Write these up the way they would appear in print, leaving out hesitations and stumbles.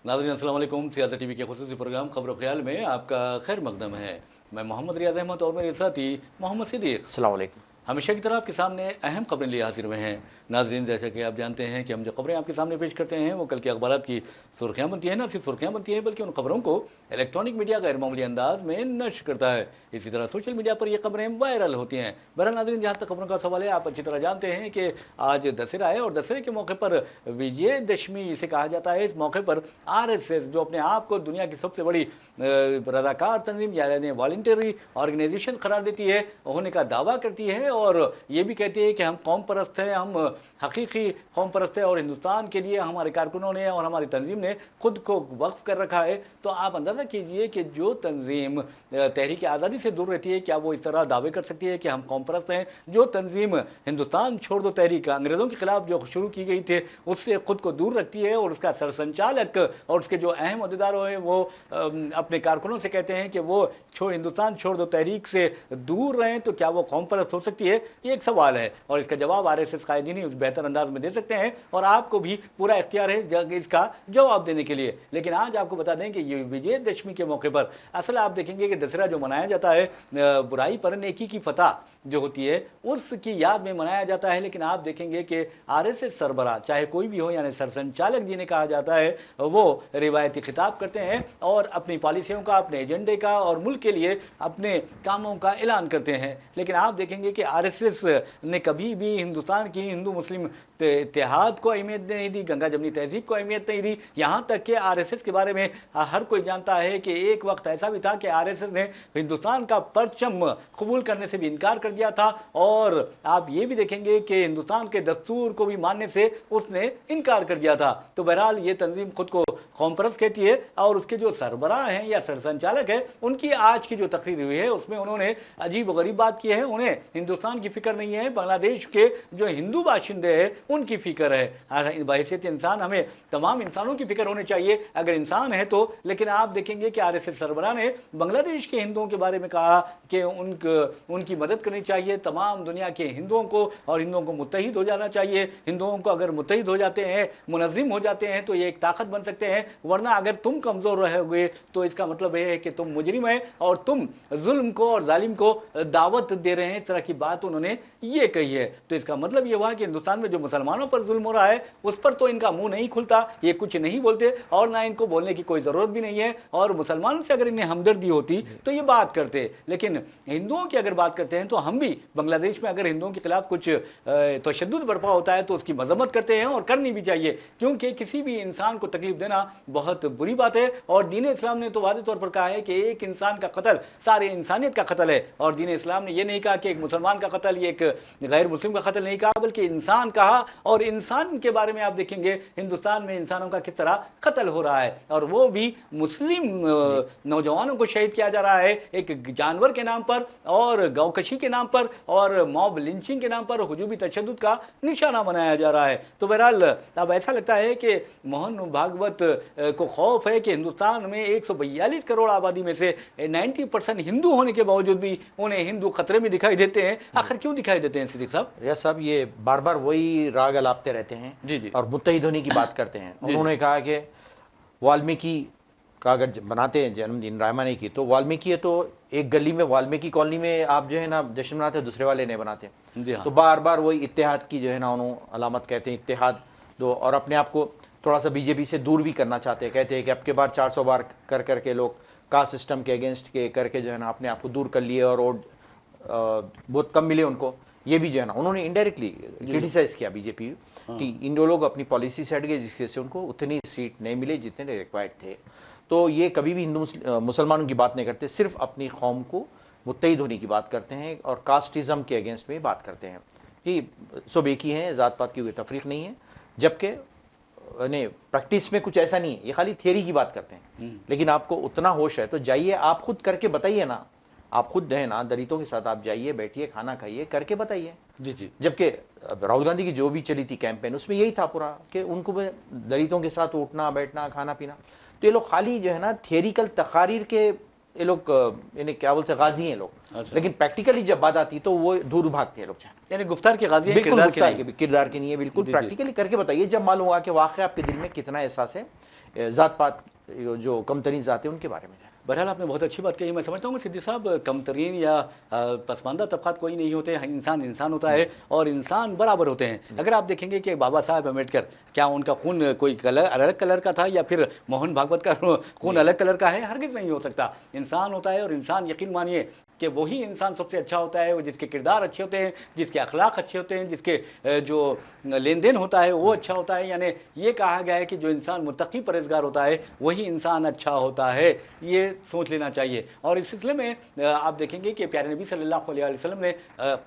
नाज़रीन अस्सलाम वालेकुम। सियासत टीवी के खुसूसी प्रोग्राम खबर ख्याल में आपका खैर मकदम है। मैं मोहम्मद रियाज अहमद और मेरे साथी मोहम्मद सिद्दीक। अस्सलाम वालेकुम। हमेशा की तरह आपके सामने अहम खबरें लिए हाजिर हुए हैं। नाजरीन, जैसा कि आप जानते हैं कि हम जो खबरें आपके सामने पेश करते हैं वो कल के अखबार की सुर्खियाँ बनती हैं। ना सिर्फ सुर्खियाँ बनती हैं बल्कि उन खबरों को इलेक्ट्रॉनिक मीडिया गैर मामूली अंदाज में नश्र करता है। इसी तरह सोशल मीडिया पर ये खबरें वायरल होती हैं। बहरहाल नाजरीन, जहाँ तक खबरों का सवाल है, आप अच्छी तरह जानते हैं कि आज दशहरा है और दशहरे के मौके पर विजयदशमी इसे कहा जाता है। इस मौके पर RSS जो अपने आप को दुनिया की सबसे बड़ी रजाकार तंजीम यानी वॉलंटरी ऑर्गेनाइजेशन करार देती है, होने का दावा करती है और ये भी कहती है कि हम कौम परस्त हैं, हम हकीकी कौम परस्त है और हिंदुस्तान के लिए हमारे कारकुनों ने और हमारी तंजीम ने खुद को वक्फ कर रखा है। तो आप अंदाज़ा कीजिए कि जो तंजीम तहरीक आज़ादी से दूर रहती है, क्या वो इस तरह दावे कर सकती है कि हम कौम परस्त हैं? जो तंजीम हिंदुस्तान छोड़ दो तहरीक अंग्रेज़ों के खिलाफ जो शुरू की गई थी उससे खुद को दूर रखती है और उसका सरसंचालक और उसके जो अहम अहदेदार हैं वो अपने कारकुनों से कहते हैं कि वो हिंदुस्तान छोड़ दो तहरीक से दूर रहें, तो क्या वो कौम परस्त हो सकती है? ये एक सवाल है और इसका जवाब RSS कायदीन ही उस बेहतर अंदाज में दे सकते हैं और आपको भी पूरा इख्तियार है इसका जवाब देने के लिए। लेकिन आज आपको बता दें कि ये विजयदशमी के मौके पर असल आप देखेंगे कि दशहरा जो मनाया जाता है बुराई पर नेकी की फतह जो होती है उसकी याद में मनाया जाता है। लेकिन आप देखेंगे कि RSS सरबराह चाहे कोई भी हो, यानी सरसंचालक जिन्हें कहा जाता है, वो रिवायती खिताब करते हैं और अपनी पॉलिसियों का, अपने एजेंडे का और मुल्क के लिए अपने कामों का ऐलान करते हैं। लेकिन आप देखेंगे कि RSS ने कभी भी हिंदुस्तान की हिंदू मुस्लिम इत्तेहाद को अहमियत नहीं दी, गंगा जमनी तहजीब को अहमियत नहीं दी। यहाँ तक कि RSS के बारे में हर कोई जानता है कि एक वक्त ऐसा भी था कि RSS ने हिंदुस्तान का परचम कबूल करने से भी इनकार कर दिया था और आप ये भी देखेंगे कि हिंदुस्तान के दस्तूर को भी मानने से उसने इनकार कर दिया था। तो बहरहाल ये तंजीम खुद को कौम परस्त कहती है और उसके जो सरबराह हैं या सरसंचालक है उनकी आज की जो तकरीर हुई है उसमें उन्होंने अजीब व गरीब बात की है। उन्हें हिंदुस्तान की फिक्र नहीं है, बांग्लादेश के जो हिंदू बाशिंदे हैं उनकी फिक्र है। बहैसियत इंसान हमें तमाम इंसानों की फिक्र होनी चाहिए अगर इंसान है तो। लेकिन आप देखेंगे कि RSS सरबराह ने बांग्लादेश के हिंदुओं के बारे में कहा कि उनकी मदद करनी चाहिए तमाम दुनिया के हिंदुओं को और हिंदुओं को मुत्तहिद हो जाना चाहिए। हिंदुओं को अगर मुत्तहिद हो जाते हैं, मुनज़्ज़िम हो जाते हैं तो ये एक ताकत बन सकते हैं, वरना अगर तुम कमज़ोर रहोगे तो इसका मतलब यह है कि तुम मुजरिम है और तुम जुल्म को और जालिम को दावत दे रहे हैं। इस तरह की बात उन्होंने ये कही है। तो इसका मतलब ये हुआ कि हिंदुस्तान में जो मुसलमानों पर जुल्म हो रहा है उस पर तो इनका मुंह नहीं खुलता, ये कुछ नहीं बोलते और ना इनको बोलने की कोई ज़रूरत भी नहीं है। और मुसलमानों से अगर इन्हें हमदर्दी होती तो ये बात करते, लेकिन हिंदुओं की अगर बात करते हैं तो हम भी बांग्लादेश में अगर हिंदुओं के खिलाफ कुछ तशद्दुद बर्पा होता है तो उसकी मजम्मत करते हैं और करनी भी चाहिए, क्योंकि किसी भी इंसान को तकलीफ देना बहुत बुरी बात है। और दीन इस्लाम ने तो वाज़े तौर पर कहा है कि एक इंसान का कत्ल सारे इंसानियत का कत्ल है। और दीन इस्लाम ने यह नहीं कहा कि एक मुसलमान का कत्ल, ये एक गैर मुस्लिम का कत्ल नहीं कहा, बल्कि इंसान कहा। और इंसान के बारे में आप देखेंगे हिंदुस्तान में इंसानों का किस तरह कत्ल हो रहा है और वो भी मुस्लिम नौजवानों को शहीद किया जा रहा है एक जानवर के नाम पर और गौकशी के नाम पर और मॉब लिंचिंग के नाम पर हुजूमी तशद्दुद का निशाना बनाया जा रहा है। तो बहरहाल अब ऐसा लगता है कि मोहन भागवत को खौफ है कि हिंदुस्तान में 142 करोड़ आबादी में से 90% हिंदू होने के बावजूद भी उन्हें हिंदू खतरे में दिखाई देते हैं। आखिर क्यों दिखाई देते हैं सिद्दीक साहब? रियाज साहब, ये बार बार वही राग अलापते रहते हैं जी जी और मुत्तहिद होने की बात करते हैं। उन्होंने कहा कि वाल्मीकि का अगर बनाते हैं जन्मदिन रामायण की, तो वाल्मीकि है तो एक गली में वाल्मीकि कॉलोनी में आप जो है ना जश्न मनाते हैं, दूसरे वाले नहीं बनाते। हाँ। तो बार बार वही इत्तेहाद की जो है ना उन्होंने अलामत कहते हैं, इत्तेहाद दो, और अपने आप को थोड़ा सा बीजेपी से दूर भी करना चाहते हैं। कहते हैं कि अब के बार 400 बार कर करके लोग कास्ट सिस्टम के अगेंस्ट के करके जो है ना अपने आप को दूर कर लिए और वोट बहुत कम मिले उनको। ये भी जो है ना उन्होंने इनडायरेक्टली क्रिटिसाइज किया बीजेपी कि इन लोग अपनी पॉलिसी से हट गए जिसकी वजह से उनको उतनी सीट नहीं मिले जितने रिक्वायर्ड थे। तो ये कभी भी हिंदू मुसलमानों की बात नहीं करते, सिर्फ अपनी कौम को मुत्तहिद होने की बात करते हैं और कास्टिज़म के अगेंस्ट में बात करते हैं कि सब एक ही हैं, ज़ात पात की कोई तफरीक नहीं है। जबकि नहीं, प्रैक्टिस में कुछ ऐसा नहीं है, ये खाली थियरी की बात करते हैं। लेकिन आपको उतना होश है तो जाइए, आप खुद करके बताइए ना। आप खुद है ना दलितों के साथ आप जाइए, बैठिए, खाना खाइए, करके बताइए। जी जी। जबकि राहुल गांधी की जो भी चली थी कैंपेन उसमें यही था पूरा कि उनको दलितों के साथ उठना बैठना खाना पीना। तो ये लोग खाली जो है ना थियरिकल तकारीर के ये लोग इन्हें क्या बोलते हैं गाजी हैं लोग, लेकिन प्रैक्टिकली जब बात आती है तो वो दूर भागते हैं लोग। यानी गुफ्तार के गाजी हैं, बिल्कुल किरदार की नहीं है। बिल्कुल प्रैक्टिकली करके बताइए, जब मालूम हुआ कि वाकई आपके दिल में कितना एहसास है जात पात जो कम तरीन जाते हैं उनके बारे में। बहरहाल आपने बहुत अच्छी बात कही। मैं समझता हूँ सिद्दीक साहब, कमतरीन या पसमानदा तबकात कोई नहीं होते, इंसान इंसान होता है और इंसान बराबर होते हैं। अगर आप देखेंगे कि बाबा साहब अम्बेडकर, क्या उनका खून कोई कलर अलग कलर का था या फिर मोहन भागवत का खून अलग कलर का है? हरगिज़ नहीं हो सकता। इंसान होता है और इंसान यकीन मानिए कि वही इंसान सबसे अच्छा होता है, वो जिसके किरदार अच्छे होते हैं, जिसके अखलाक अच्छे होते हैं, जिसके जो लेन देन होता है वो अच्छा होता है। यानी ये कहा गया है कि जो इंसान मुत्तकी परहेज़गार होता है वही इंसान अच्छा होता है, ये सोच लेना चाहिए। और इस सिलसिले में आप देखेंगे कि प्यारे नबी सल्लल्लाहु अलैहि वसल्लम ने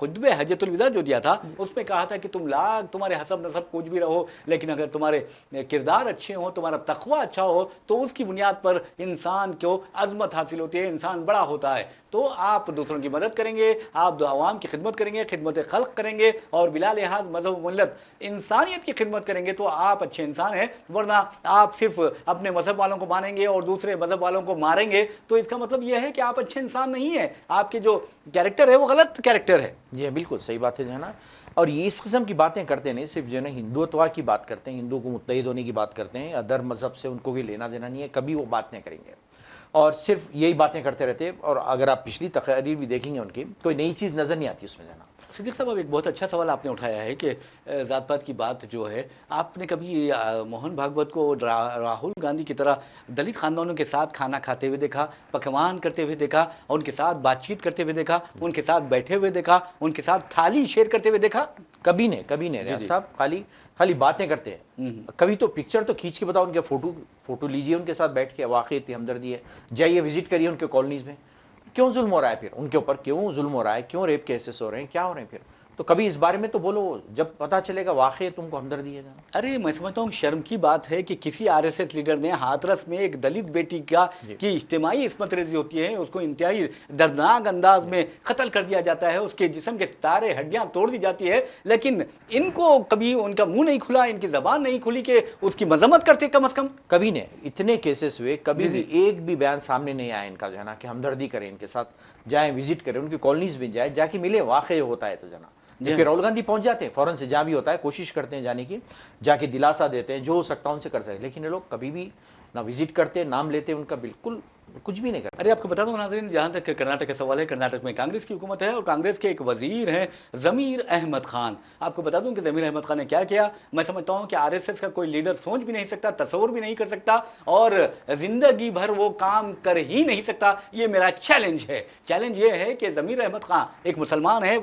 खुतबे हज्जतुल विदा जो दिया था उसमें कहा था कि तुम लाख तुम्हारे हसब नसब कुछ भी रहो, लेकिन अगर तुम्हारे किरदार अच्छे हों, तुम्हारा तकवा अच्छा हो, तो उसकी बुनियाद पर इंसान को अजमत हासिल होती है, इंसान बड़ा होता है। तो आप दूसरों की मदद करेंगे, आप आवाम की खिदमत करेंगे, खिदमत खल्क करेंगे और बिला लिहाज मजहब मिल्लत इंसानियत की खिदमत करेंगे तो आप अच्छे इंसान हैं। वरना आप सिर्फ अपने मजहब वालों को मानेंगे और दूसरे मजहब वालों को मारेंगे तो इसका मतलब यह है कि आप अच्छे इंसान नहीं है, आपके जो कैरेक्टर है वो गलत कैरेक्टर है। जी बिल्कुल सही बात है जो है ना। और ये इस किस्म की बातें करते नहीं, सिर्फ जो है ना हिंदुत्व की बात करते हैं, हिंदू को मुत्तहिद होने की बात करते हैं, अदर मजहब से उनको भी लेना देना नहीं है, कभी वो बात नहीं करेंगे और सिर्फ यही बातें करते रहते हैं। और अगर आप पिछली तकरीर भी देखेंगे उनकी, कोई नई चीज़ नज़र नहीं आती उसमें जाना। सिद्दीक साहब, अब एक बहुत अच्छा सवाल आपने उठाया है कि ज़ात पात की बात जो है, आपने कभी मोहन भागवत को राहुल गांधी की तरह दलित खानदानों के साथ खाना खाते हुए देखा, पकवान करते हुए देखा, उनके साथ बातचीत करते हुए देखा, उनके साथ बैठे हुए देखा, उनके साथ थाली शेयर करते हुए देखा? कभी नहीं रियाज साहब, खाली बातें करते हैं। कभी तो पिक्चर तो खींच के बताओ, उनके फोटो लीजिए उनके साथ बैठ के, वाकई इतनी हमदर्दी है, जाइए विजिट करिए उनके कॉलोनीज़ में। क्यों जुल्म हो रहा है फिर उनके ऊपर, क्यों जुल्म हो रहा है, क्यों रेप केसेस हो रहे हैं, क्या हो रहे हैं फिर? तो कभी इस बारे में तो बोलो, जब पता चलेगा वाकई तुमको हमदर्दी है। अरे मैं समझता हूँ शर्म की बात है कि किसी आरएसएस लीडर ने हाथरस में एक दलित बेटी की इज्तिमाई इस्मत रेजी होती है, उसको इंतहाई दर्दनाक अंदाज में कत्ल कर दिया जाता है, उसके जिस्म के सारे हड्डियाँ तोड़ दी जाती है, लेकिन इनको कभी उनका मुंह नहीं खुला, इनकी जबान नहीं खुली कि उसकी मजम्मत करते। कम अज कम कभी नहीं, इतने केसेस हुए, कभी भी एक भी बयान सामने नहीं आया इनका जो है ना कि हमदर्दी करें, इनके साथ जाएं, विजिट करें, उनकी कॉलोनीज में जाए, जाके मिले, वाकई होता है तो जना। जबकि राहुल गांधी पहुंच जाते हैं फौरन से, जहाँ भी होता है कोशिश करते हैं जाने की, जाके दिलासा देते हैं, जो हो सकता है उनसे कर सकते, लेकिन ये लोग कभी भी ना विजिट करते, नाम लेते, उनका बिल्कुल कुछ भी नहीं करते। अरे आपको बता दूं नाज़रीन, जहाँ तक कर्नाटक का सवाल है, कर्नाटक में कांग्रेस की हुकूमत है और कांग्रेस के एक वजीर हैं ज़मीर अहमद खान। आपको बता दूं कि ज़मीर अहमद खान ने क्या किया, मैं समझता हूँ कि आरएसएस का कोई लीडर सोच भी नहीं सकता, तस्वुर भी नहीं कर सकता और ज़िंदगी भर वो काम कर ही नहीं सकता। ये मेरा चैलेंज है। चैलेंज ये है कि ज़मीर अहमद खान एक मुसलमान है,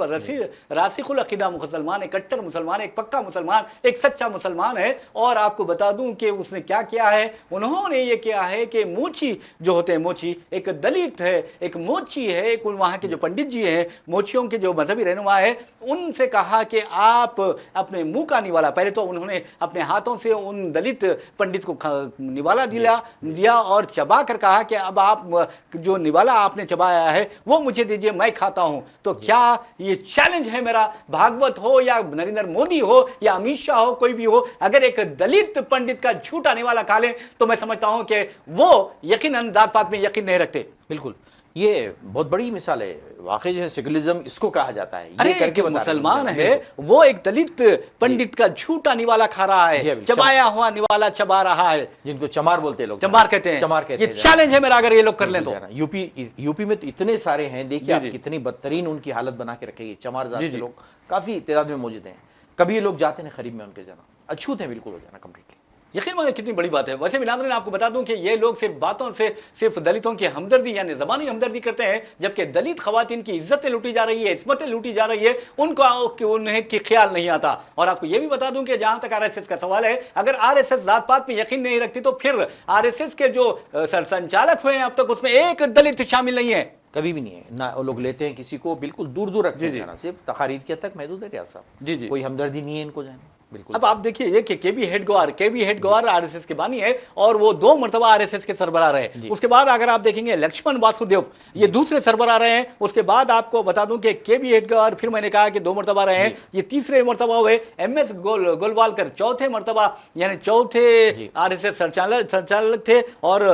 रासिखुल अक़ीदा मुसलमान, एक कट्टर मुसलमान, एक पक्का मुसलमान, एक सच्चा मुसलमान है। और आपको बता दूं कि उसने क्या किया है, उन्होंने ये किया है कि मोची जो होते हैं, मोची एक दलित है, एक मोची है, एक वहाँ के जो पंडित जी हैं, मोचियों के जो मजहबी रहनुमा है, उनसे कहा कि आप अपने मुंह का निवाला, पहले तो उन्होंने अपने हाथों से उन दलित पंडित को निवाला दिया और चबा कर कहा कि अब आप जो निवाला आपने चबाया है वो मुझे दीजिए, मैं खाता हूं। तो क्या ये चैलेंज है मेरा, भागवत हो या नरेंद्र मोदी हो या अमित शाह हो, कोई भी हो, अगर एक दलित पंडित का झूठा निवाला खा ले तो मैं समझता हूं कि वो यकीनन जात पात में यकीन नहीं रखते। बिल्कुल, ये बहुत बड़ी मिसाल है, वाकई जो है सेकुलरिज्म इसको कहा जाता है। ये करके मुसलमान है, वो एक दलित पंडित का झूठा निवाला खा रहा है, चबाया हुआ निवाला चबा रहा है, जिनको चमार बोलते हैं लोग, चमार कहते हैं। ये चैलेंज है मेरा, अगर ये लोग कर लें तो। यूपी में तो इतने सारे हैं, देखिए आप कितनी बदतरीन उनकी हालत बना के रखेगी। चमार जात के लोग काफी तादाद में मौजूद हैं, कभी ये लोग जाते हैं खरीब में उनके जाना, अछूत हैं बिल्कुल हो जाना कंप्लीटली। यकीन माने कितनी बड़ी बात है। वैसे भी नाज़रीन आपको बता दूं कि ये लोग सिर्फ बातों से सिर्फ दलितों की हमदर्दी यानी ज़बानी हमदर्दी करते हैं, जबकि दलित खवातीन की इज्जतें लूटी जा रही है, इस्मतें लूटी जा रही है, उन्हें की ख्याल नहीं आता। और आपको ये भी बता दूं कि जहां तक आरएसएस का सवाल है, अगर आरएसएस जात पात में यकीन नहीं रखती तो फिर आरएसएस के जो संचालक हुए हैं अब तक उसमें एक दलित शामिल नहीं है, कभी भी नहीं है ना। वो लोग लेते हैं किसी को बिल्कुल दूर दूर रखते हैं, सिर्फ तकारीर के तक महदूद है रियाज साहब। कोई हमदर्दी नहीं है इनको जाना। बिल्कुल। अब आप देखिए ये कि केबी हेड गवार आरएसएस के बानी है और वो 2 मरतबा आरएसएस के सरबराह रहे। उसके बाद अगर आप देखेंगे लक्ष्मण वासुदेव ये दूसरे सरबराह रहे हैं। उसके बाद आपको बता दूं कि केबी हेड गवार फिर मैंने कहा कि 2 मरतबा रहे हैं, ये तीसरे मरतबा हुए। एमएस गोलवालकर चौथे मरतबा यानी चौथे आरएसएस संचालक थे और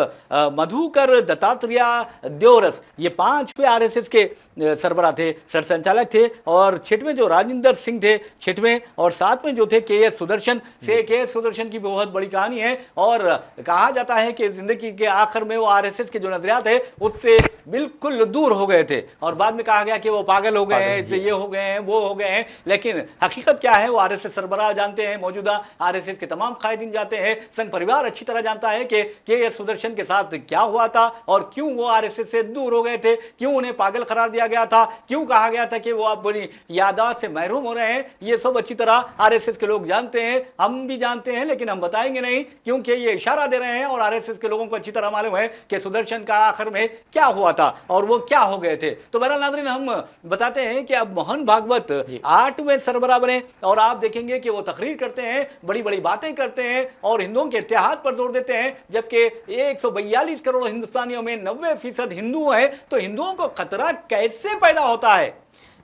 मधुकर दत्तात्रेय देवरस ये 5वें आरएसएस के सरबराह थे, सरसंचालक थे। और 6वें जो राजेंद्र सिंह थे 6वें, और 7वें जो थे के.एस. सुदर्शन से। के.एस. सुदर्शन की बहुत बड़ी कहानी है और कहा जाता है कि जिंदगी के आखिर में वो आरएसएस के जो नजरियात है उससे बिल्कुल दूर हो गए थे और बाद में कहा गया कि वो पागल हो गए हैं, इससे ये हो गए हैं, वो हो गए हैं। लेकिन हकीकत क्या है वो आरएसएस सरबराह जानते हैं, मौजूदा आरएसएस के तमाम कायदीन जानते हैं, संघ परिवार अच्छी तरह जानता है कि के.एस. सुदर्शन के साथ क्या हुआ था और क्यों वो आरएसएस से दूर हो गए थे, क्यों उन्हें पागल करार दिया गया था, क्यों कहा गया था कि वो अपनी यादाश्त से महरूम हो रहे हैं। ये सब अच्छी तरह आरएसएस के लोग जानते हैं, हम भी जानते हैं, लेकिन हम बताएंगे नहीं क्योंकि ये इशारा दे रहे हैं और आरएसएस के लोगों को अच्छी तरह मालूम है कि सुदर्शन का आखिर में क्या हुआ था और वो क्या हो गए थे। तो बहरहाल नाज़रीन हम बताते हैं कि अब मोहन भागवत 8वें सरबराह बने और आप देखेंगे कि वो तकरीर करते हैं, बड़ी बड़ी बातें करते हैं और हिंदुओं के इत्तेहाद पर जोर देते हैं। जबकि 142 करोड़ हिंदुस्तानियों में 90% हिंदू हैं, तो हिंदुओं को खतरा कैसे पैदा होता है?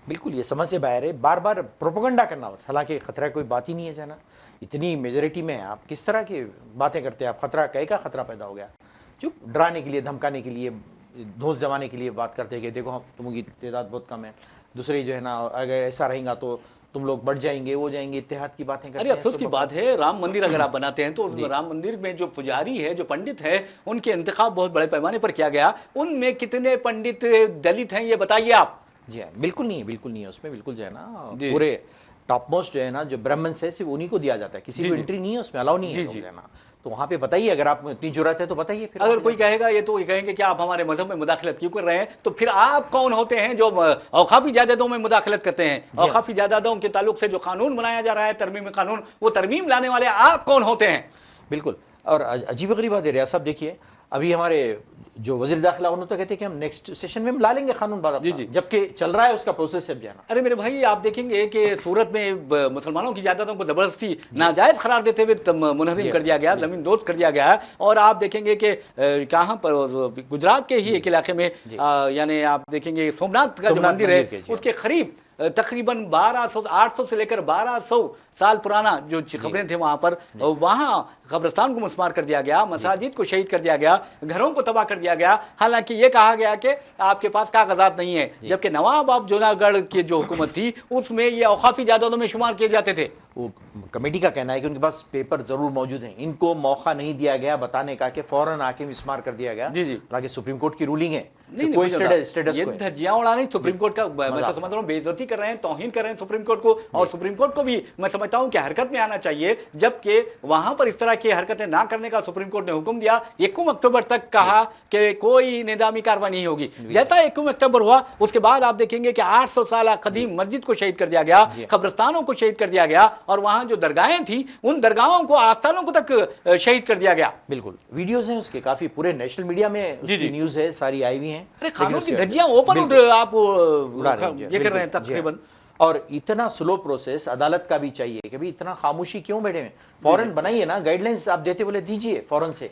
बिल्कुल ये समझ से बाहर है, बार बार प्रोपेगेंडा करना बस, हालांकि खतरा कोई बात ही नहीं है जाना। इतनी मेजोरिटी में आप किस तरह की बातें करते हैं, आप खतरा कहीं का खतरा पैदा हो गया, चुप डराने के लिए, धमकाने के लिए, धोस जमाने के लिए बात करते हैं कि देखो तुम्हारी तादाद बहुत कम है, दूसरी जो है ना अगर ऐसा रहेगा तो तुम लोग बढ़ जाएंगे, वो जाएंगे, इत्तेहाद की बातें करते हैं। अरे अफसोस की बात है, राम मंदिर अगर आप बनाते हैं तो राम मंदिर में जो पुजारी है, जो पंडित है, उनके इंतखाब बहुत बड़े पैमाने पर किया गया। उनमें कितने पंडित दलित हैं ये बताइए आप। जी हाँ, बिल्कुल नहीं है, बिल्कुल नहीं है उसमें, बिल्कुल जो है ना पूरे टॉप मोस्ट जो है ना जो ब्राह्मण्स है सिर्फ उन्हीं को दिया जाता है, किसी को एंट्री नहीं है उसमें, अलाउ नहीं है लोग ना। तो वहाँ पे बताइए, अगर आप इतनी जरूरत है तो बताइए। फिर अगर कोई कहेगा ये तो ये कहेंगे कि आप हमारे मजहब में मुदाखलत क्यों कर रहे हैं, तो फिर आप कौन होते हैं जो औकाफी जायदादों में मुदाखलत करते हैं? औकाफी जायदादों के ताल्लुक से जो कानून बनाया जा रहा है, तरमीम कानून, वो तरमीम लाने वाले आप कौन होते हैं? बिल्कुल। और अजीब गरीब बात है रियाज साहब, देखिए अभी हमारे जो वजीर दाखिला उन्होंने तो कहते हैं कि हम नेक्स्ट सेशन में हम ला लेंगे कानून बात, जबकि चल रहा है उसका प्रोसेस सब जाना। अरे मेरे भाई आप देखेंगे कि सूरत में मुसलमानों की जायदादों को जबरदस्ती नाजायज करार देते हुए मुनहदिम कर दिया गया, जमीन दोस्त कर दिया गया। और आप देखेंगे कि कहाँ पर गुजरात के ही एक इलाके में यानी आप देखेंगे सोमनाथ का जो मंदिर है उसके करीब तकरीबन 800 से लेकर 1200 साल पुराना जो खबरें थे वहां पर, वहां कब्रिस्तान को मुस्मार कर दिया गया, मसाजिद को शहीद कर दिया गया, घरों को तबाह कर दिया गया। हालांकि ये कहा गया कि आपके पास कागजात नहीं है, जबकि नवाब ऑफ जूनागढ़ की जो हुकूमत थी उसमें ये औकाफी जायदादों में शुमार किए जाते थे। वो कमेटी का कहना है कि उनके पास पेपर जरूर मौजूद हैं, इनको मौका नहीं दिया गया बताने का कि फौरन आके मिसमार कर दिया गया। हालांकि सुप्रीम कोर्ट की रूलिंग है, नहीं कोई स्टेटस ये धज्जियां उड़ाने सुप्रीम कोर्ट का मैं तो समझ रहा हूं बेइज्जती कर रहे हैं, तौहीन कर रहे हैं सुप्रीम कोर्ट को। और सुप्रीम कोर्ट को भी मैं समझता हूं कि हरकत में आना चाहिए, जबकि वहां पर इस तरह की हरकतें ना करने का सुप्रीम कोर्ट ने हुक्म दिया। 1 अक्टूबर तक कहा कि कोई निजामी कार्रवाई नहीं होगी। जैसा 1 अक्टूबर हुआ उसके बाद आप देखेंगे कि 800 साल कदीम मस्जिद को शहीद कर दिया गया, कब्रिस्तानों को शहीद कर दिया गया और वहां जो दरगाहें थी उन दरगाहों को, आस्थानों को तक शहीद कर दिया गया। बिल्कुल वीडियोस हैं उसके, काफी पूरे नेशनल मीडिया में उसकी न्यूज है, सारी आई हुई हैं। अरे कानून की धज्जियां ओपन आप ये कर रहे हैं तकरीबन। और इतना स्लो प्रोसेस अदालत का भी चाहिए कि भाई इतना खामोशी क्यों बैठे हैं, फौरन बनाइए ना, गाइडलाइंस आप देते बोले दीजिए फौरन से,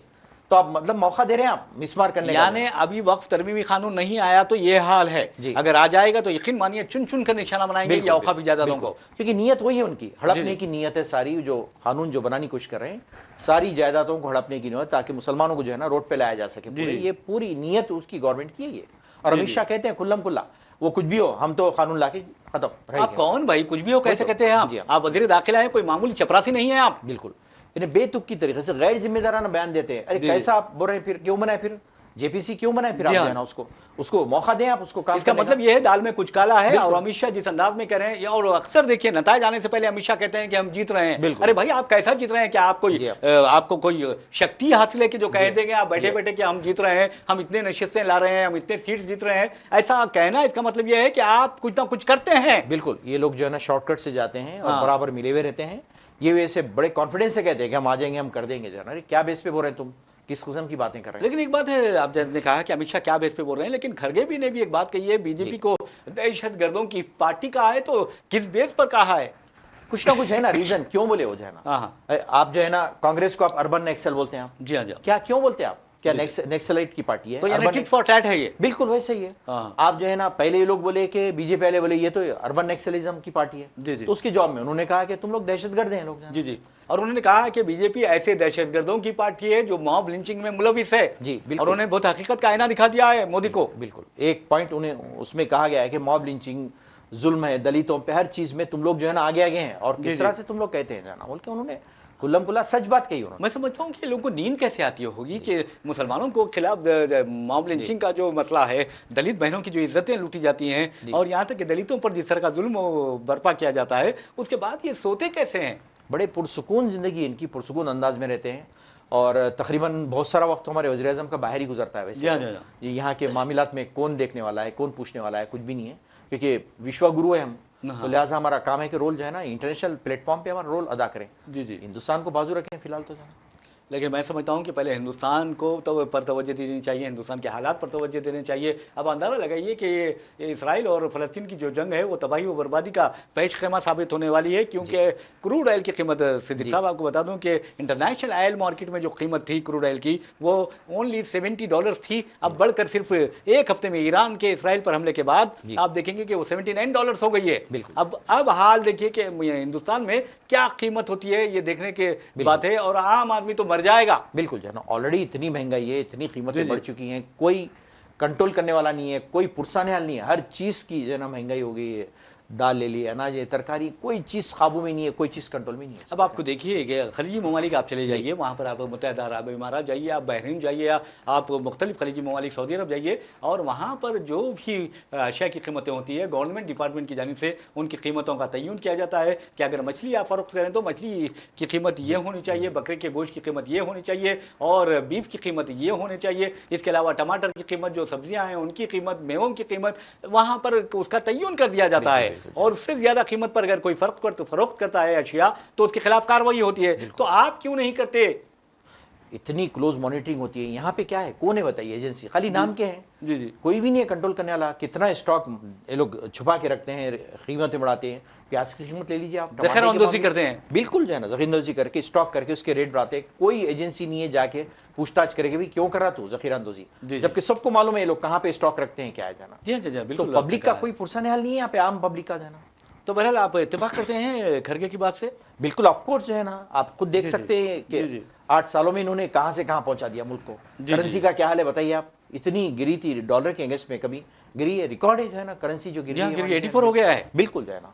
तो आप मतलब मौका दे रहे हैं आप मिसमार करने का। यानी अभी वक्त तरमीमी कानून नहीं आया तो ये हाल है, अगर आ जाएगा तो यकीन मानिए चुन चुन कर निशाना बनाएंगे या औकाफी जायदादों को, क्योंकि नीयत वही है उनकी, हड़पने की नीयत है सारी। जो कानून जो बनाने की कोशिश कर रहे हैं सारी जायदादों को हड़पने की नीयत, ताकि मुसलमानों को जो है ना रोड पे लाया जा सके। ये पूरी नीयत उसकी गवर्नमेंट की है। और अमित शाह कहते हैं खुल्लम खुल्ला, वो कुछ भी हो हम तो कानून लाके खत्म। आप कौन भाई, कुछ भी हो कैसे कहते हैं आप वजीर दाखिला है, कोई मामूली चपरासी नहीं है आप। बिल्कुल इन्हें बेतुक की तरीके से गैर जिम्मेदाराना बयान देते हैं। अरे कैसा आप बोल रहे हैं, फिर क्यों बनाए, फिर जेपीसी क्यों बनाए, फिर आप जो है ना उसको मौका दें, आप उसको काम। इसका मतलब ये है दाल में कुछ काला है। और अमित शाह जिस अंदाज में कह रहे हैं, और अक्सर देखिए नतायज आने से पहले अमित शाह कहते हैं कि हम जीत रहे हैं। अरे भाई आप कैसा जीत रहे हैं, क्या आपको कोई शक्ति हासिल है कि जो कह देंगे आप बैठे बैठे कि हम जीत रहे हैं, हम इतने नशिस्तें ला रहे हैं, हम इतने सीट्स जीत रहे हैं? ऐसा कहना इसका मतलब यह है कि आप कुछ ना कुछ करते हैं। बिल्कुल ये लोग जो है ना शॉर्टकट से जाते हैं और बराबर मिले हुए रहते हैं। ये वैसे बड़े कॉन्फिडेंस से कहते हैं कि हम आ जाएंगे, हम कर देंगे। जो है ना क्या बेस पे बोल रहे हैं तुम, किस किस्म की बातें कर रहे हैं? लेकिन एक बात है, आपने कहा कि अमित शाह क्या बेस पे बोल रहे हैं, लेकिन खरगे भी ने भी एक बात कही है, बीजेपी को दहशतगर्दों की पार्टी कहा है, तो किस बेस पर कहा है? कुछ ना कुछ है ना रीजन, क्यों बोले वो जो है ना। हाँ। आप जो है ना कांग्रेस को आप अर्बन नक्सल बोलते हैं आप, जी हाँ जी हाँ। क्या क्यों बोलते हैं आप, क्या नक्सलाइट की पार्टी है? तो यानी टिट फॉर टैट है ये। बिल्कुल वैसे ही है। हाँ। आप जो है ना पहले ये लोग बोले कि बीजेपी वाले बोले ये तो अर्बन नक्सलिज्म की पार्टी है, जी जी। तो उसके जवाब में उन्होंने कहा कि तुम लोग दहशतगर्द हैं लोग। जी जी। और उन्होंने कहा कि बीजेपी ऐसे दहशतगर्दों की पार्टी है जो मॉब लिंचिंग में मुलविस है। जी बिल्कुल। और उन्होंने बहुत हकीकत का आईना दिखा दिया है मोदी को। बिल्कुल एक पॉइंट उन्हें उसमें कहा गया है कि मॉब लिंचिंग जुल्म है, दलितों पे हर चीज में तुम लोग जो है ना आगे आगे हैं, और किस तरह से तुम लोग कहते हैं जाना बोल के उन्होंने खुल्लम खुल्ला सच बात कही उन्होंने। मैं समझता हूँ कि लोगों को नींद कैसे आती होगी कि मुसलमानों को खिलाफ मॉब लिंचिंग का जो मसला है, दलित बहनों की जो इज्जतें लूटी जाती हैं और यहाँ तक कि दलितों पर जिस तरह का जुल्म बर्पा किया जाता है, उसके बाद ये सोते कैसे हैं? बड़े पुरसुकून ज़िंदगी इनकी, पुरसुकून अंदाज में रहते हैं, और तकरीबन बहुत सारा वक्त हमारे वज़ीर-ए-आज़म का बाहर ही गुजरता है। वैसे ये यहाँ के मामलात में कौन देखने वाला है, कौन पूछने वाला है, कुछ भी नहीं है, क्योंकि विश्वगुरु है हम, तो लिहाजा हमारा काम है कि रोल जो है ना इंटरनेशनल प्लेटफॉर्म पे हमारा रोल अदा करें। जी जी। हिंदुस्तान को बाजू रखें फिलहाल तो जाना। लेकिन मैं समझता हूँ कि पहले हिंदुस्तान को तो पर तवज्जो देनी चाहिए, हिंदुस्तान के हालात पर तवज्जो देनी चाहिए। अब अंदाज़ा लगाइए कि ये इसराइल और फ़लस्तीन की जो जंग है वो तबाही व बर्बादी का पेश खैमा साबित होने वाली है, क्योंकि क्रूड ऑयल की कीमत, सिद्दीक साहब आपको बता दूं कि इंटरनेशनल ऑयल मार्केट में जो कीमत थी क्रूड ऑयल की वो ओनली $70 थी। अब बढ़कर सिर्फ एक हफ्ते में ईरान के इसराइल पर हमले के बाद आप देखेंगे कि वो $79 हो गई है। अब हाल देखिए कि हिंदुस्तान में क्या कीमत होती है, ये देखने की बात है, और आम आदमी तो मर जाएगा। बिल्कुल जो है ना, ऑलरेडी इतनी महंगाई है, इतनी कीमतें बढ़ चुकी हैं, कोई कंट्रोल करने वाला नहीं है, कोई पुरसाने हाल नहीं है, हर चीज़ की जो है ना महंगाई हो गई है। दाल ले ली, अनाज है, तरकारी, कोई चीज़ काबू में नहीं है, कोई चीज़ कंट्रोल में नहीं है। अब आपको देखिए कि खलीजी ममालिक आप चले जाइए, वहाँ पर आप मुत्तहदा अरब इमारात जाइए, आप बहरीन जाइए, या आप मुख्तलिफ खलीजी ममालिक सऊदी अरब जाइए, और वहाँ पर जो भी अशिया की कीमतें होती है गवर्नमेंट डिपार्टमेंट की जानिब से उनकी कीमतों का तयन किया जाता है कि अगर मछली आप फ़रोख्त करें तो मछली की कीमत ये होनी चाहिए, बकरे के गोश्त की कीमत ये होनी चाहिए, और बीफ की कीमत ये होनी चाहिए। इसके अलावा टमाटर की कीमत, जो सब्जियाँ हैं उनकी कीमत, मेवों की कीमत, वहाँ पर उसका तयन कर दिया जाता है, और उससे ज़्यादा कीमत पर अगर कोई फरोख्त करता है अशिया तो उसके खिलाफ कार्रवाई होती है। तो आप क्यों नहीं करते? इतनी क्लोज मॉनिटरिंग होती है। यहाँ पे क्या है, कौन है बताइए? एजेंसी खाली नाम के हैं। जी जी। कोई भी नहीं है कंट्रोल करने वाला। कितना स्टॉक ये लोग छुपा के रखते हैं, कीमतें बढ़ाते हैं। प्याज की कीमत ले लीजिए आप, ज़ख़ीरांदोज़ी करते हैं। बिल्कुल जो है ना, ज़ख़ीरांदोज़ी करके स्टॉक करके उसके रेट बढ़ाते हैं। कोई एजेंसी नहीं है जाके पूछताछ करेगी भी क्यों कर रहा तू ज़ख़ीरांदोज़ी, जबकि सबको मालूम है ये लोग कहाँ पे स्टॉक रखते हैं, क्या है जाना। जी बिल्कुल। तो पब्लिक का कोई पुरसान हाल नहीं है यहाँ पे, आम पब्लिक का जाना। तो बहरहाल आप इत्तेफाक करते हैं खरगे की बात से? बिल्कुल, ऑफ कोर्स जो है ना, आप खुद देख सकते हैं कि 8 सालों में इन्होंने कहां से कहां पहुंचा दिया मुल्क को। करेंसी का क्या हाल है बताइए आप? इतनी गिरी थी डॉलर के अगेंस्ट में, कभी गिरी है, रिकॉर्ड है जो है ना, करेंसी जो गिरी है 84 हो गया है। बिल्कुल जो है ना।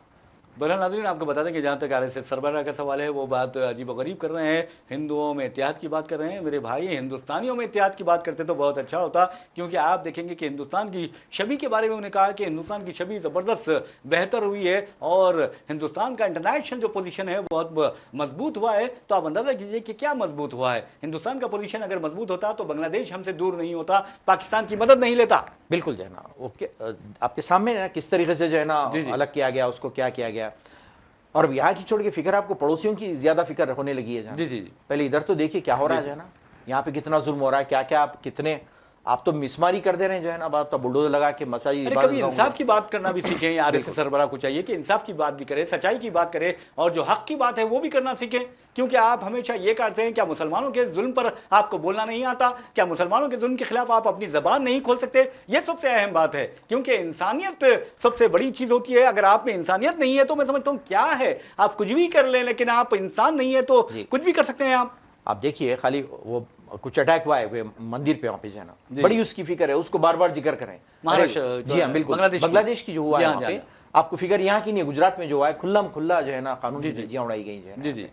बहरहाल नाज़रीन, आपको बता दें कि जहाँ तक RSS सरबराह का सवाल है वो बात अजीब गरीब कर रहे हैं, हिंदुओं में इत्तेहाद की बात कर रहे हैं। मेरे भाई हिंदुस्तानियों में इत्तेहाद की बात करते तो बहुत अच्छा होता, क्योंकि आप देखेंगे कि हिंदुस्तान की छवि के बारे में उन्होंने कहा कि हिंदुस्तान की छवि ज़बरदस्त बेहतर हुई है और हिंदुस्तान का इंटरनेशनल जो पोजीशन है बहुत मजबूत हुआ है। तो आप अंदाज़ा कीजिए कि क्या मजबूत हुआ है। हिंदुस्तान का पोजीशन अगर मजबूत होता तो बांग्लादेश हमसे दूर नहीं होता, पाकिस्तान की मदद नहीं लेता। बिल्कुल जो है ना, ओके, आपके सामने है किस तरीके से जो है ना अलग किया गया, उसको क्या किया गया। और अब यहाँ की छोड़ के फिक्र आपको पड़ोसियों की ज्यादा फिक्र होने लगी है। जी जी। पहले इधर तो देखिए क्या हो रहा है ना, यहाँ पे कितना जुल्म हो रहा है, क्या क्या आप कितने आप तो मिसमारी कर दे रहे हैं जो है ना, आप तो बुलडोजर लगा के मसाजी। कभी इंसाफ की बात करना भी सीखें। RSS सरबराह को चाहिए कि इंसाफ की बात भी करे, सच्चाई की बात करे, और जो हक की बात है वो भी करना सीखें। क्योंकि आप हमेशा ये करते हैं, क्या मुसलमानों के जुल्म पर आपको बोलना नहीं आता? क्या मुसलमानों के जुल्म के खिलाफ आप अपनी जबान नहीं खोल सकते? ये सबसे अहम बात है, क्योंकि इंसानियत सबसे बड़ी चीज होती है। अगर आप में इंसानियत नहीं है तो मैं समझता हूँ क्या है, आप कुछ भी कर लें, लेकिन आप इंसान नहीं है तो कुछ भी कर सकते हैं आप देखिए खाली वो कुछ अटैक हुआ है मंदिर पे, वहाँ पे जो है ना बड़ी उसकी फिक्र है, उसको बार बार जिक्र करें। महाराष्ट्र, जी हाँ बिल्कुल, बांग्लादेश की जो हुआ है वहाँ पे, आपको फिक्र यहाँ की नहीं, गुजरात में जो हुआ है खुल्लम खुल्ला जो है ना कानून की धज्जियां उड़ाई गई है। जी जी,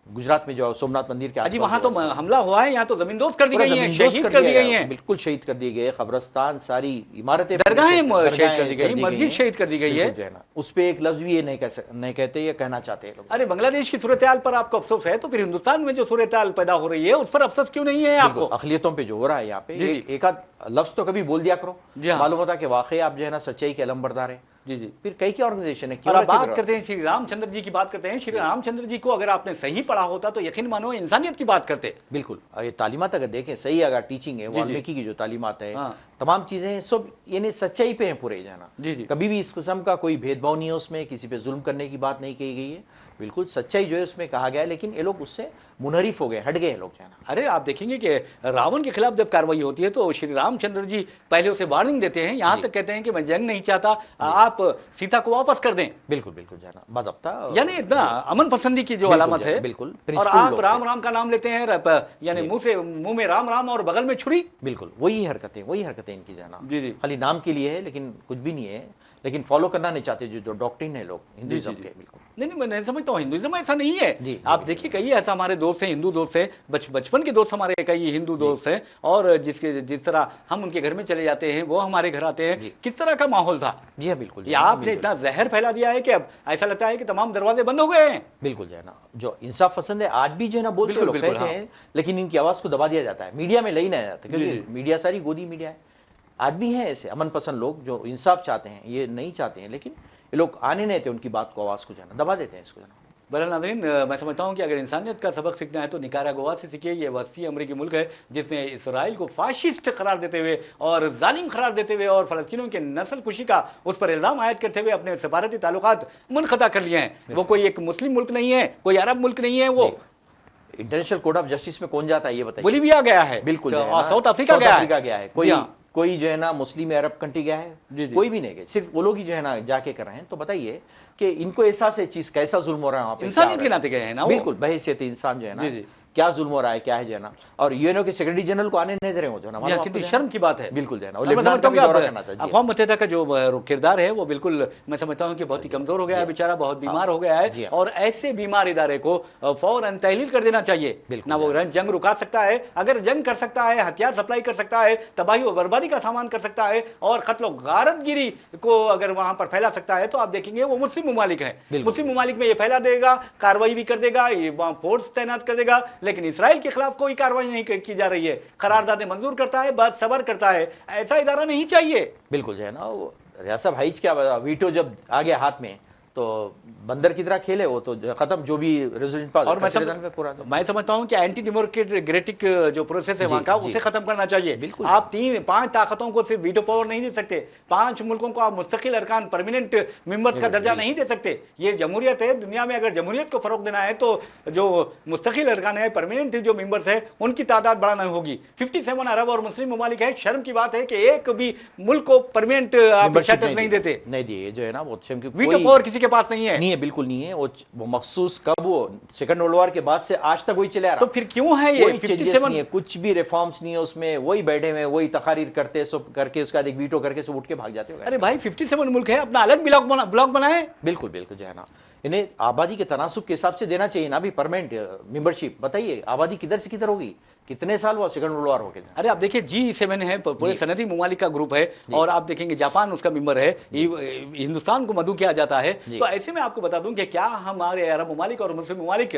गुजरात में जो सोमनाथ मंदिर के आसपास वहाँ तो हमला हुआ है, यहाँ तो जमींदोज कर दी गई है, शहीद कर दी गई है। बिल्कुल शहीद कर दिए गए, कब्रस्तान, सारी इमारतें, दरगाहें शहीद कर दी गई, मस्जिद शहीद कर दी गई है जो है ना। उस पे एक लफ्ज भी ये नहीं कहते, ये कहना चाहते हैं लोग। अरे बांग्लादेश की सूरत हाल पर आपको अफसोस है, तो फिर हिंदुस्तान में जो सूरत हाल पैदा हो रही है उस पर अफसोस क्यों नहीं है आपको? अखिलियतों पे जो हो रहा है यहाँ पे, एक आध लफ्ज तो कभी बोल दिया करो, मालूम होता कि वाकई आप जो है ना सच्चाई के अलमबरदार है। जी जी। फिर कई की ऑर्गेनाइजेशन है। और आप बात करते हैं श्री रामचंद्र जी की बात करते हैं, श्री रामचंद्र जी को अगर आपने सही पढ़ा होता तो यकीन मानो इंसानियत की बात करते। बिल्कुल, ये तालीमात अगर देखें सही, अगर टीचिंग है वाल्मीकि की जो तालीमात है, तमाम चीज़ें सब यानी सच्चाई पे हैं पूरे, जो है ना। जी जी। कभी भी इस किस्म का कोई भेदभाव नहीं है उसमें, किसी पे जुल्म करने की बात नहीं कही गई है, बिल्कुल सच्चाई जो है उसमें कहा गया है। लेकिन ये लोग उससे मुनहरिफ हो गए, हट गए लोग, जो है ना। अरे आप देखेंगे कि रावण के खिलाफ जब कार्रवाई होती है तो श्री रामचंद्र जी पहले उसे वार्निंग देते हैं, यहाँ तक कहते हैं कि मैं जंग नहीं चाहता, आप सीता को वापस कर दें। बिल्कुल बिल्कुल, जो है ना, बाज़ाब्ता, यानी इतना अमन पसंदी की जो बिल्कुल अलामत जो है, है। बिल्कुल, और principled आप लोग राम थे। राम का नाम लेते हैं, यानी मुंह में राम राम और बगल में छुरी। बिल्कुल वही हरकतें इनकी, जो है ना। जी जी। खाली नाम के लिए है, लेकिन कुछ भी नहीं है, लेकिन फॉलो करना नहीं चाहते जो डॉक्ट्रिन है लोग हिंदुइज्म के। बिल्कुल नहीं नहीं, मैं नहीं समझता हूँ हिंदुइज्म ऐसा नहीं है। जी, आप देखिए कई ऐसा हमारे दोस्त हैं, हिंदू दोस्त हैं, बचपन के दोस्त हमारे कई हिंदू दोस्त हैं, और जिस तरह हम उनके घर में चले जाते हैं, वो हमारे घर आते हैं, किस तरह का माहौल था। जी हाँ, बिल्कुल। या आपने इतना जहर फैला दिया है कि अब ऐसा लगता है कि तमाम दरवाजे बंद हो गए हैं। बिल्कुल, जो है ना, जो इंसाफ पसंद है आज भी, जो है ना, बोलते हैं लोग, बिल्कुल, कहते हैं, लेकिन इनकी आवाज़ को दबा दिया जाता है, मीडिया में ले नहीं जाता, जी, जी। क्योंकि मीडिया सारी गोदी मीडिया है। आज भी हैं ऐसे अमन पसंद लोग जो इंसाफ चाहते हैं, ये नहीं चाहते हैं, लेकिन ये लोग आने नहीं देते उनकी बात को, आवाज़ को, जो है ना, दबा देते हैं इसको, जो है ना। बहरहाल नाज़रीन, मैं समझता हूँ कि अगर इंसानियत का सबक सीखना है तो निकारागुआ से सीखिए। ये वसी अमरीकी मुल्क है जिसने इसराइल को फाशिस्ट करार देते हुए और जालिम करार देते हुए और फ़लस्तीनियों के नस्ल कुशी का उस पर इल्ज़ाम आयद करते हुए अपने सफारती ताल्लुकात मुनक़ता कर लिए हैं। वो कोई एक मुस्लिम मुल्क नहीं है, कोई अरब मुल्क नहीं है, वो इंटरनेशनल कोर्ट ऑफ जस्टिस में कौन जाता है ये बताइए। बोलीविया गया है, बिल्कुल, साउथ अफ्रीका गया है, जी हाँ। कोई जो है ना मुस्लिम अरब कंट्री गया है, जी, जी। कोई भी नहीं गया, सिर्फ वो लोग ही जो है ना जाके कर रहे हैं। तो बताइए कि इनको एहसास है चीज कैसा जुल्म हो रहा है वहाँ पे, इंसानियत के नाते गए हैं ना वो। बिल्कुल बहैसियत इंसान, जो है ना, जी, जी। क्या जुल्म हो रहा है, क्या है, जो है ना। और यूएनओ के सेक्रेटरी जनरल को आने नहीं दे रहे हो, जो है ना, मालूम कितनी आपको, शर्म की बात है। बिल्कुल, जो है ना, मैं लेबनान समझता का हूँ भी कि दौरा करना था। जी, अक़वाम मुत्तहिदा का जो किरदार है वो बिल्कुल मैं समझता हूँ कि बहुत ही कमजोर हो गया है, बेचारा बहुत बीमार हो गया है, और ऐसे बीमार इदारे को फौरन तहलील कर देना चाहिए। ना वो जंग रुका सकता है, अगर जंग कर सकता है, हथियार सप्लाई कर सकता है, तबाही और बर्बादी का सामान कर सकता है, और कत्ल गारतगिरी को अगर वहां पर फैला सकता है, तो आप देखेंगे वो मुस्लिम ममालिक है। मुस्लिम ममालिक में ये फैला देगा, कार्रवाई भी कर देगा, ये फोर्स तैनात कर देगा, लेकिन इसराइल के खिलाफ कोई कार्रवाई नहीं की जा रही है। करारदादें मंजूर करता है, बस सबर करता है। ऐसा इदारा नहीं चाहिए। बिल्कुल, जो है ना, वो रियासत हाइज क्या वीटो जब आ गया हाथ में तो बंदर की तरह खेले वो, तो खत्म जो भी रेजोल्यूशन पास। और मैं समझता हूं कि एंटी डेमोक्रेटिक जो प्रोसेस है वहां का, उसे खत्म करना चाहिए। आप 3-5 ताकतों को सिर्फ वीटो पावर नहीं दे सकते, 5 मुल्कों को आप मुस्तकिल अरकान परमानेंट मेंबर्स का दर्जा नहीं दे सकते। ये जमहूरियत है, दुनिया में अगर जमहूरियत को फरोग देना है तो जो मुस्तकिल अरकान है, परमानेंट जो मेंबर्स है, उनकी तादाद बढ़ाना होगी। 57 अरब और मुस्लिम ममालिक है। शर्म की बात है कि एक भी मुल्क को परमानेंट स्टेटस नहीं देते, नहीं दिए, जो है ना, वो वीटो पावर किसी के पास नहीं है। बिल्कुल नहीं है। वो मखसूस कब वो सेकंड वर्ल्ड वॉर के बाद से आज तक वही चले आ रहा। तो फिर क्यों है ये 57 नहीं है, कुछ भी रिफॉर्म्स नहीं है उसमें, वही बैठे हुए, वही तकारीर करते, सब करके उसका एक वीटो करके सब उठ के भाग जाते हो। अरे भाई 57 मुल्क है, अपना अलग ब्लॉक बनाए। बिल्कुल बिल्कुल, जो है ना, इन्हें आबादी के तनासुब के हिसाब से देना चाहिए ना भी परमानेंट मेंबरशिप। बताइए आबादी किधर से किधर होगी, कितने साल हुआ सेकंड वर्ल्ड वॉर हो गया। अरे आप देखिए G7 है, पूरे सनदी ममालिक का ग्रुप है, और आप देखेंगे जापान उसका मेंबर है, हिंदुस्तान को मदऊ किया जाता है। तो ऐसे में आपको बता दूं कि क्या हमारे अरब ममालिक और मुस्लिम ममालिक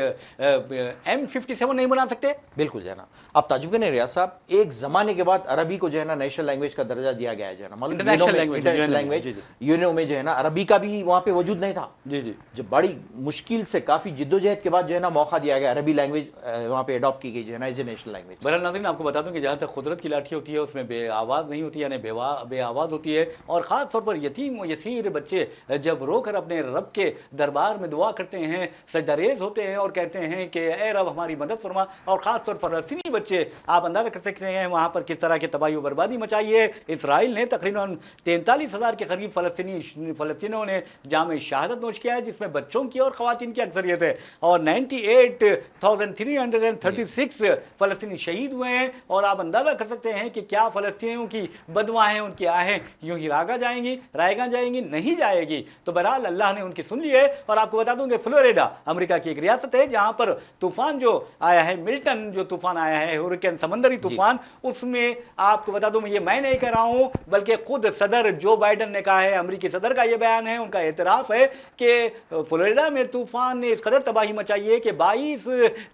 M57 नहीं बना सकते? बिल्कुल, जो है ना। आप ताजुब करें रियाज साहब, एक जमाने के बाद अरबी को जो है ना नेशनल लैंग्वेज का दर्जा दिया गया है, जो है ना, इंटरनेशनल लैंग्वेज यूएनओ में, जो है ना, अरबी का भी वहाँ पे वजूद नहीं था। जी जी। जो बड़ी मुश्किल से काफी जिद्दोजहद के बाद जो है ना मौका दिया गया, अरबी लैंग्वेज वहाँ पे अडॉप्ट की गई, जो है ना, एज ए नेशनल लैंग्वेज। बहरहाल नाज़रीन, आपको बता दूं कि जहाँ तक कुदरत की लाठी होती है उसमें बेआवाज़ नहीं होती, यानी बेआवाज़ होती है। और ख़ास तौर पर यतीम और यसीर बच्चे जब रोकर अपने रब के दरबार में दुआ करते हैं, सजदारेज़ होते हैं और कहते हैं कि ए रब हमारी मदद फरमा। और ख़ास तौर पर फ़लस्तीनी बच्चे, आप अंदाज़ा कर सकते हैं वहाँ पर किस तरह की तबाही और बर्बादी मचाई है। इसराइल ने तकरीबन 43,000 के करीब फ़लस्तीनियों ने जाम शहादत नोश किया है, जिसमें बच्चों की और ख़वातीन की अक्सरियत है। और 98,336 फ़लस्तीनी शहीद हुए हैं। और आप अंदाज़ा कर सकते हैं कि क्या फ़लस्तीनियों की बदुआएं, उनकी आहें यूं ही रागा जाएंगी नहीं जाएगी। तो बहरहाल अल्लाह ने उनकी सुन ली है। और आपको बता दूं कि फ्लोरिडा अमेरिका की एक रियासत है जहां पर तूफान जो आया है, मिल्टन जो तूफान आया है, हुरिकेन समंदरी तूफान, उसमें आपको बता दूं, ये मैं नहीं कह रहा हूं बल्कि खुद सदर जो बाइडन ने कहा है, अमेरिकी सदर का यह बयान है, उनका एतराफ़ है कि फ्लोरिडा में तूफान ने इस कदर तबाही मचाई है कि 22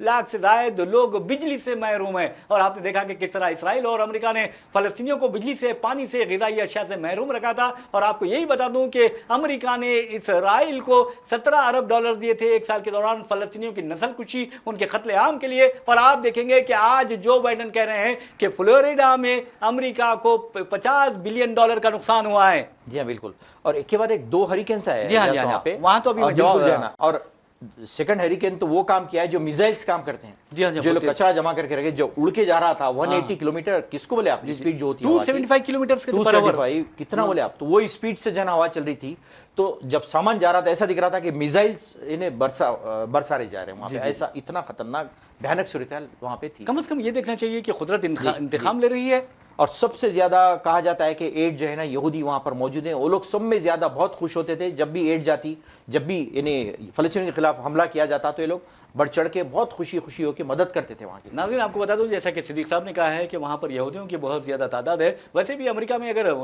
लाख से ज़ायद लोग बिजली से महरूम महरूम है। और आपने देखा कि किस तरह इसराइल और अमेरिका ने फलस्तीनियों को बिजली से, पानी से, ग़िज़ाई अशिया से महरूम रखा था। और आपको यही बता दूं कि अमेरिका ने इसराइल को 17 अरब डॉलर दिए थे एक साल के दौरान फलस्तीनियों की नस्ल कुशी, उनके कत्लेआम के लिए। और आप देखेंगे कि आज जो बाइडेन कह रहे हैं कि फ्लोरिडा में अमेरिका को 50 बिलियन डॉलर का नुकसान हुआ है। जी हाँ बिल्कुल। और एक के बाद एक 2 हरिकेन्स आए जी हाँ, हैं वहाँ पे, वहाँ तो अभी बिल्कुल जो है ना। और सेकंड हरिकेन तो वो काम किया है जो मिसाइल्स काम करते हैं। जी हाँ, जो लोग कचरा जमा करके रखे, जो उड़ के जा रहा था 180 किलोमीटर, किसको बोले आप स्पीड जो होती है 275 किलोमीटर के 275 कितना बोले आप, तो वो स्पीड से जन हवा चल रही थी। तो जब सामान जा रहा था ऐसा दिख रहा था कि मिसाइल्स इन्हें बरसारे जा रहे हैं वहाँ पे। ऐसा इतना खतरनाक भयानक सूरत वहाँ पे थी। कम से कम ये देखना चाहिए कि कुदरत इंतकाम ले रही है। और सबसे ज्यादा कहा जाता है कि एड जो है ना यहूदी वहां पर मौजूद हैं, वो लोग सब में ज्यादा बहुत खुश होते थे जब भी एड जाती, जब भी इन्हें फलस्तीन के खिलाफ हमला किया जाता तो ये लोग बढ़ चढ़ के बहुत खुशी खुशी होकर मदद करते थे वहाँ के। नाज़रीन, आपको बता दूं, जैसा कि सिद्दीक साहब ने कहा है कि वहाँ पर यहूदियों की बहुत ज़्यादा तादाद है। वैसे भी अमेरिका में अगर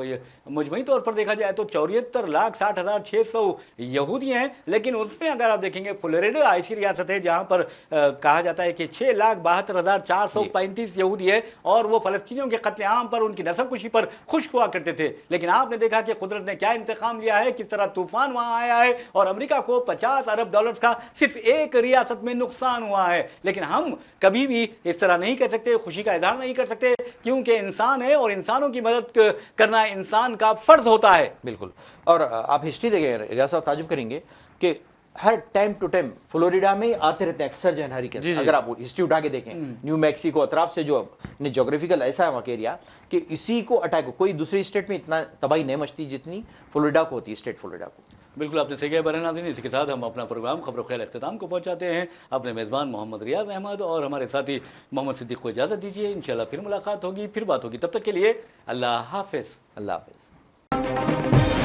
मजमूई तौर पर देखा जाए तो 74,60,600 यहूदी हैं। लेकिन उसमें अगर आप देखेंगे फ्लोरिडा ऐसी रियासत है जहाँ पर कहा जाता है कि 6,72,435 यहूदी है और वो फलस्तीनियों के कत्लेआम पर, उनकी नस्ल कुशी पर खुश हुआ करते थे। लेकिन आपने देखा कि कुदरत ने क्या इंतकाम लिया है, किस तरह तूफान वहाँ आया है और अमेरिका को 50 अरब डॉलर का सिर्फ एक रियासत में नुकसान हुआ है। लेकिन हम कभी भी इस तरह नहीं कह सकते, खुशी का इजहार नहीं कर सकते, क्योंकि इंसान है और इंसानों की मदद करना इंसान का फर्ज होता है। बिल्कुल। और आप हिस्ट्री देखें, रियाज साहब ताजुब करेंगे कि हर टाइम टू टाइम फ्लोरिडा में आते रहते हैं अक्सर जो है हरिकेन। अगर आप हिस्ट्री उठा के देखें, न्यू मैक्सिको अतराफ से जो ज्योग्राफिकल ऐसा है वहाँ के एरिया कि इसी को अटैक, कोई दूसरी स्टेट में इतना तबाही नहीं मचती जितनी फ्लोरिडा को होती है, स्टेट फ्लोरिडा को। बिल्कुल, आपने सही कहा बहन नाज़रीन। इसी के साथ हम अपना प्रोग्राम खबर ख्याल अख्ताम को पहुंचाते हैं। अपने मेज़बान मोहम्मद रियाज अहमद और हमारे साथी मोहम्मद सिद्दीक को इजाज़त दीजिए। इंशाल्लाह फिर मुलाकात होगी, फिर बात होगी। तब तक के लिए अल्लाह हाफ़िज़। अल्लाह हाफ़िज़।